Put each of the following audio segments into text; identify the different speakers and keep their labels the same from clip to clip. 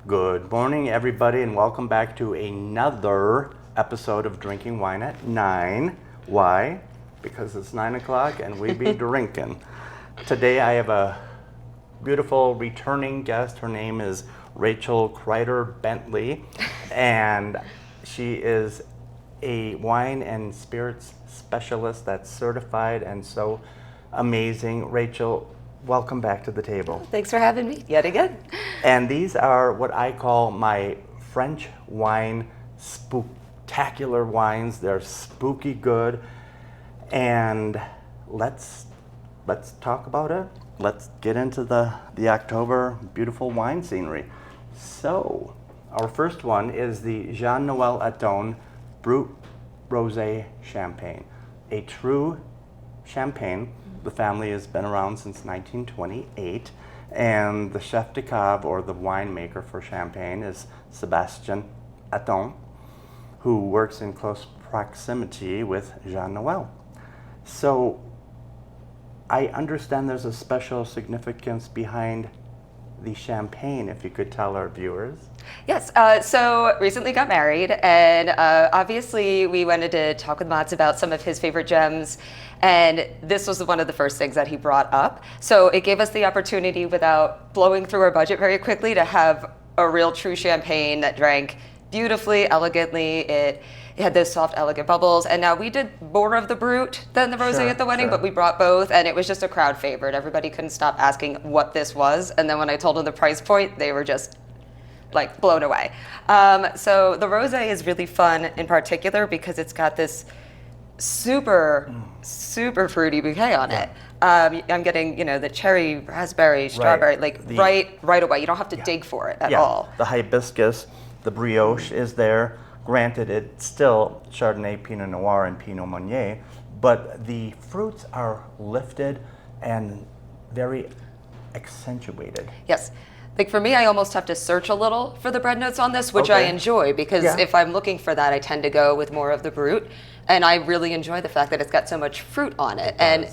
Speaker 1: Good morning, everybody, and welcome back to another episode of Drinking Wine at 9. Why? Because it's 9 o'clock and we be drinking. Today I have a beautiful returning guest. Her name is Rachel Kreider Bentley, and she is a wine and spirits specialist that's certified and so amazing. Rachel, welcome back to the table.
Speaker 2: Thanks for having me yet again.
Speaker 1: And these are what I call my French wine spectacular wines. They're spooky good. And let's talk about it. Let's get into the October beautiful wine scenery. So, our first one is the Jean Noel Aton Brut Rosé Champagne. A true champagne. The family has been around since 1928, and the chef de cave, or the winemaker for Champagne, is Sébastien Aton, who works in close proximity with Jean Noel. So I understand there's a special significance behind the champagne, if you could tell our viewers.
Speaker 2: Yes, so recently got married, and obviously we wanted to talk with Mats about some of his favorite gems, and this was one of the first things that he brought up. So it gave us the opportunity, without blowing through our budget very quickly, to have a real true champagne that drank beautifully, elegantly. It had those soft, elegant bubbles, and now we did more of the Brut than the Rosé at the wedding, but we brought both, and it was just a crowd favorite. Everybody couldn't stop asking what this was, and then when I told them the price point, they were just like blown away. So the Rosé is really fun in particular because it's got this super fruity bouquet on it. I'm getting, the cherry, raspberry, strawberry, right away. You don't have to dig for it at all.
Speaker 1: The hibiscus, the brioche is there. Granted, it's still Chardonnay, Pinot Noir, and Pinot Meunier, but the fruits are lifted and very accentuated.
Speaker 2: Yes. Like for me, I almost have to search a little for the bread notes on this, which I enjoy, because if I'm looking for that, I tend to go with more of the Brut. And I really enjoy the fact that it's got so much fruit on it. And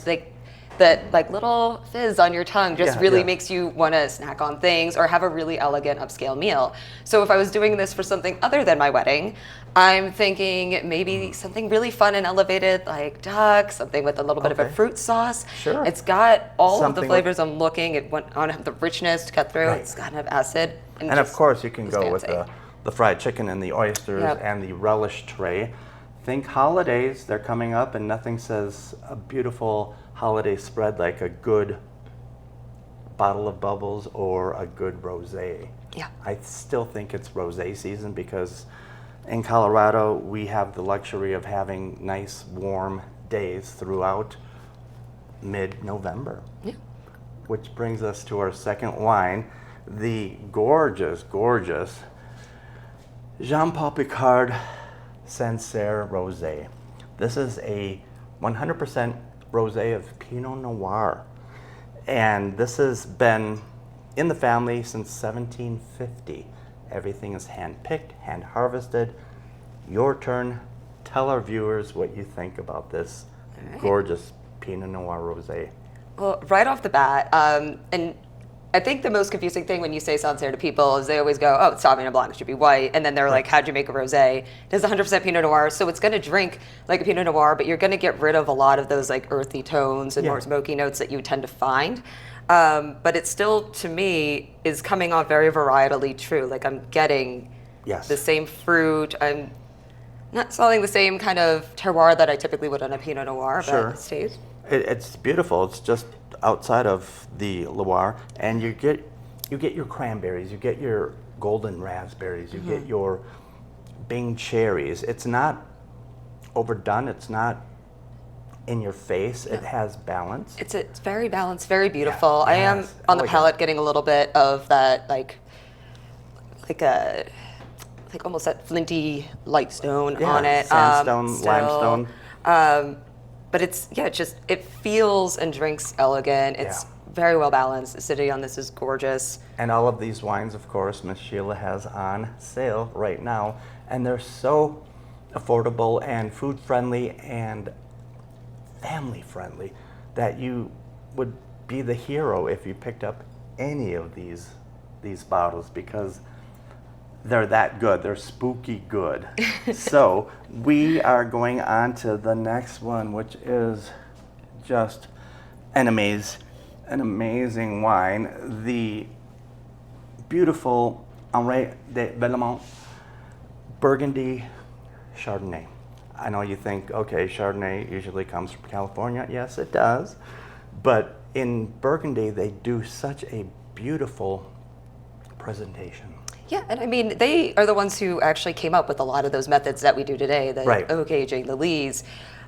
Speaker 2: that little fizz on your tongue just really makes you want to snack on things or have a really elegant upscale meal. So if I was doing this for something other than my wedding, I'm thinking maybe something really fun and elevated, like duck, something with a little bit of a fruit sauce.
Speaker 1: Sure.
Speaker 2: It's got all of the flavors I'm looking. It want to have the richness to cut through. Right. It's got enough acid.
Speaker 1: And of course, you can go with the fried chicken and the oysters and the relish tray. Think holidays, they're coming up, and nothing says a beautiful holiday spread like a good bottle of bubbles or a good rosé.
Speaker 2: Yeah.
Speaker 1: I still think it's rosé season because in Colorado we have the luxury of having nice warm days throughout mid-November. Yeah. Which brings us to our second wine, the gorgeous Jean-Paul Picard Sancerre Rosé. This is a 100% rosé of Pinot Noir, and this has been in the family since 1750. Everything is hand-picked, hand-harvested. Your turn. Tell our viewers what you think about this gorgeous Pinot Noir rosé.
Speaker 2: Well, right off the bat, and I think the most confusing thing when you say Sancerre to people is they always go, oh, it's Sauvignon Blanc, it should be white. And then they're like, how'd you make a rosé? It is 100% Pinot Noir, so it's going to drink like a Pinot Noir, but you're going to get rid of a lot of those like earthy tones and more smoky notes that you tend to find. But it still, to me, is coming off very varietally true. Like I'm getting the same fruit. I'm not selling the same kind of terroir that I typically would on a Pinot Noir, but it stays.
Speaker 1: It's beautiful. It's just outside of the Loire, and you get your cranberries, you get your golden raspberries, you get your Bing cherries. It's not overdone. It's not in your face. It has balance.
Speaker 2: It's very balanced, very beautiful. I am on the palate getting a little bit of that like almost that flinty light stone on it.
Speaker 1: Sandstone, limestone.
Speaker 2: But it feels and drinks elegant. It's very well balanced. Acidity on this is gorgeous.
Speaker 1: And all of these wines, of course, Miss Sheila has on sale right now. And they're so affordable and food friendly and family friendly that you would be the hero if you picked up any of these bottles, because They're that good. They're spooky good. So we are going on to the next one, which is just an amazing wine. The beautiful Henri de Bellemont Burgundy Chardonnay. I know you think, okay, Chardonnay usually comes from California. Yes, it does. But in Burgundy, they do such a beautiful presentation.
Speaker 2: Yeah, and I mean, they are the ones who actually came up with a lot of those methods that we do today, the
Speaker 1: Right.
Speaker 2: oak aging, the lees,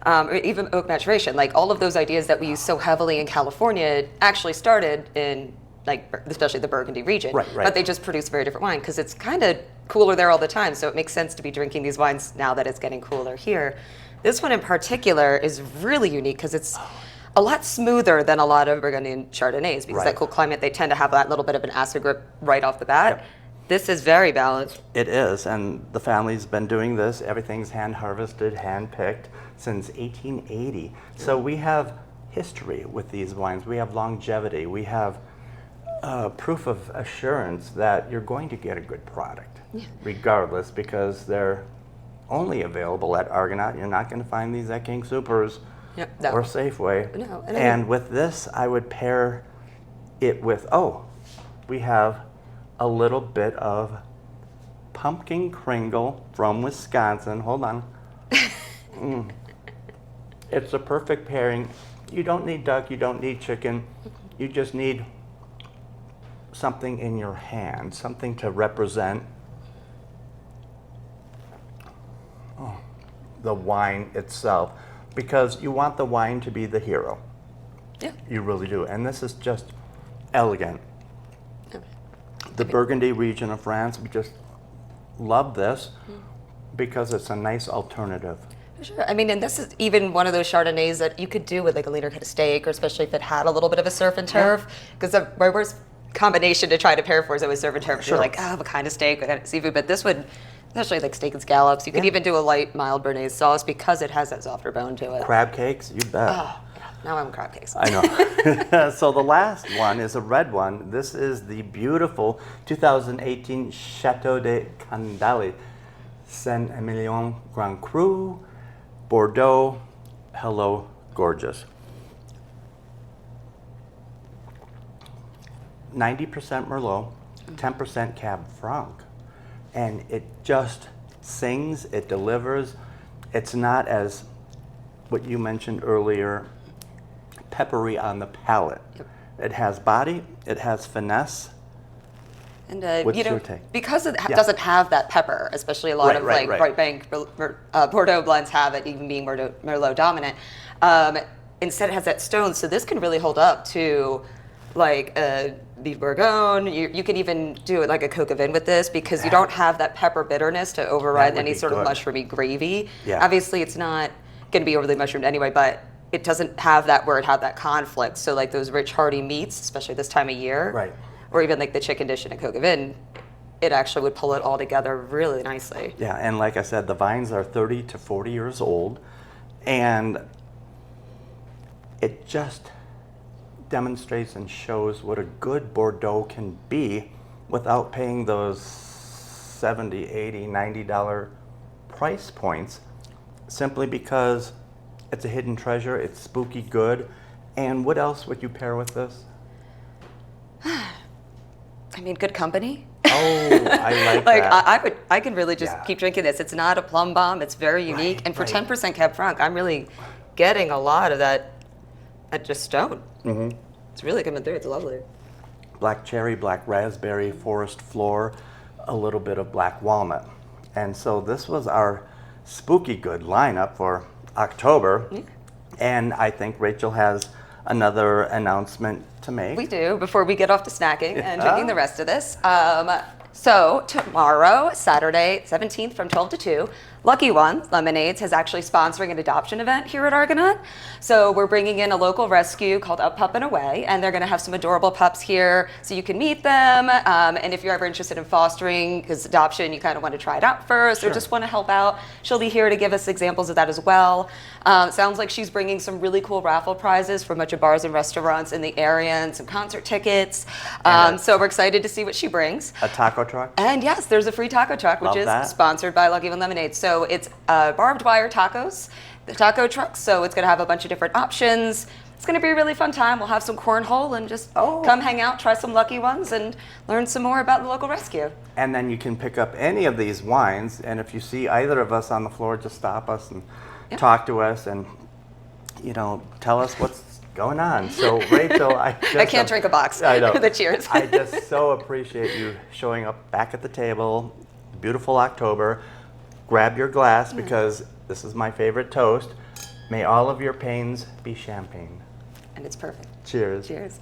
Speaker 2: or even oak maturation. Like all of those ideas that we use so heavily in California actually started in, like, especially the Burgundy region.
Speaker 1: Right, right.
Speaker 2: But they just produce very different wine because it's kind of cooler there all the time. So it makes sense to be drinking these wines now that it's getting cooler here. This one in particular is really unique because it's a lot smoother than a lot of Burgundian Chardonnays because
Speaker 1: Right.
Speaker 2: that cool climate, they tend to have that little bit of an acid grip right off the bat.
Speaker 1: Yep.
Speaker 2: This is very balanced.
Speaker 1: It is, and the family's been doing this. Everything's hand harvested, hand picked since 1880. So we have history with these wines. We have longevity. We have proof of assurance that you're going to get a good product, regardless, because they're only available at Argonaut. You're not going to find these at King Soopers
Speaker 2: Yep, no.
Speaker 1: or Safeway.
Speaker 2: No, and I
Speaker 1: And with this, I would pair it with, we have a little bit of pumpkin kringle from Wisconsin. Hold on. It's a perfect pairing. You don't need duck, you don't need chicken. You just need something in your hand, something to represent the wine itself, because you want the wine to be the hero.
Speaker 2: Yeah.
Speaker 1: You really do. And this is just elegant. The Burgundy region of France, we just love this because it's a nice alternative.
Speaker 2: Sure. I mean, and this is even one of those Chardonnays that you could do with like a leaner cut of steak, or especially if it had a little bit of a surf and turf. Because my worst combination to try to pair for is always surf and turf.
Speaker 1: Sure.
Speaker 2: You're like, what kind of steak, what kind of seafood? But this would, especially like steak and scallops, you could even do a light, mild Béarnaise sauce because it has that softer bone to it.
Speaker 1: Crab cakes, you bet.
Speaker 2: Oh, yeah. Now I'm crab cakes.
Speaker 1: I know. So the last one is a red one. This is the beautiful 2018 Chateau de Candale, Saint-Emilion Grand Cru, Bordeaux. Hello, gorgeous. 90% Merlot, 10% Cab Franc. And it just sings, it delivers. It's not as, what you mentioned earlier, peppery on the palate.
Speaker 2: Yep.
Speaker 1: It has body, it has finesse.
Speaker 2: And
Speaker 1: What's
Speaker 2: you know,
Speaker 1: your take?
Speaker 2: because it
Speaker 1: Yeah.
Speaker 2: doesn't have that pepper, especially a lot of
Speaker 1: Right,
Speaker 2: like
Speaker 1: right.
Speaker 2: Bright Bank Bordeaux blends have it, even being Merlot dominant. Instead, it has that stone, so this can really hold up to like the Bourgogne. You can even do it like a coq au vin with this because you don't have that pepper bitterness to override
Speaker 1: would
Speaker 2: any
Speaker 1: be
Speaker 2: sort of
Speaker 1: good.
Speaker 2: mushroomy gravy.
Speaker 1: Yeah.
Speaker 2: Obviously, it's not going to be overly mushroomed anyway, but it doesn't have that where it had that conflict. So like those rich hearty meats, especially this time of year,
Speaker 1: Right.
Speaker 2: or even like the chicken dish in a coq au vin, it actually would pull it all together really nicely.
Speaker 1: Yeah, and like I said, the vines are 30 to 40 years old, and it just demonstrates and shows what a good Bordeaux can be without paying those $70, $80, $90 price points, simply because it's a hidden treasure, it's spooky good. And what else would you pair with this?
Speaker 2: I mean, good company.
Speaker 1: Oh, I like
Speaker 2: Like
Speaker 1: that.
Speaker 2: I could really just
Speaker 1: Yeah.
Speaker 2: keep drinking this. It's not a plum bomb. It's very unique,
Speaker 1: Right,
Speaker 2: and for
Speaker 1: right.
Speaker 2: 10% Cab Franc, I'm really getting a lot of that just stone.
Speaker 1: Mm-hmm.
Speaker 2: It's really coming through. It's lovely.
Speaker 1: Black cherry, black raspberry, forest floor, a little bit of black walnut. And so this was our spooky good lineup for October. And I think Rachel has another announcement to make.
Speaker 2: We do, before we get off to snacking and drinking the rest of this. So tomorrow, Saturday, 17th from 12 to 2, Lucky One Lemonades is actually sponsoring an adoption event here at Argonaut. So we're bringing in a local rescue called Up Pup and Away, and they're going to have some adorable pups here so you can meet them. And if you're ever interested in fostering, because adoption, you kind of want to try it out first or just want to help out, she'll be here to give us examples of that as well. Sounds like she's bringing some really cool raffle prizes for a bunch of bars and restaurants in the area and some concert tickets. So we're excited to see what she brings.
Speaker 1: A taco truck?
Speaker 2: And yes, there's a free taco truck, which
Speaker 1: Love
Speaker 2: is
Speaker 1: that.
Speaker 2: sponsored by Lucky One Lemonade. So it's barbed wire tacos, the taco truck. So it's going to have a bunch of different options. It's going to be a really fun time. We'll have some cornhole and just come hang out, try some Lucky Ones, and learn some more about the local rescue.
Speaker 1: And then you can pick up any of these wines, and if you see either of us on the floor, just stop us and talk to us and, you know, tell us what's going on. So Rachel, I
Speaker 2: can't drink a box.
Speaker 1: I know.
Speaker 2: The cheers.
Speaker 1: I just so appreciate you showing up back at the table. Beautiful October. Grab your glass because this is my favorite toast. May all of your pains be champagne.
Speaker 2: And it's perfect.
Speaker 1: Cheers.
Speaker 2: Cheers.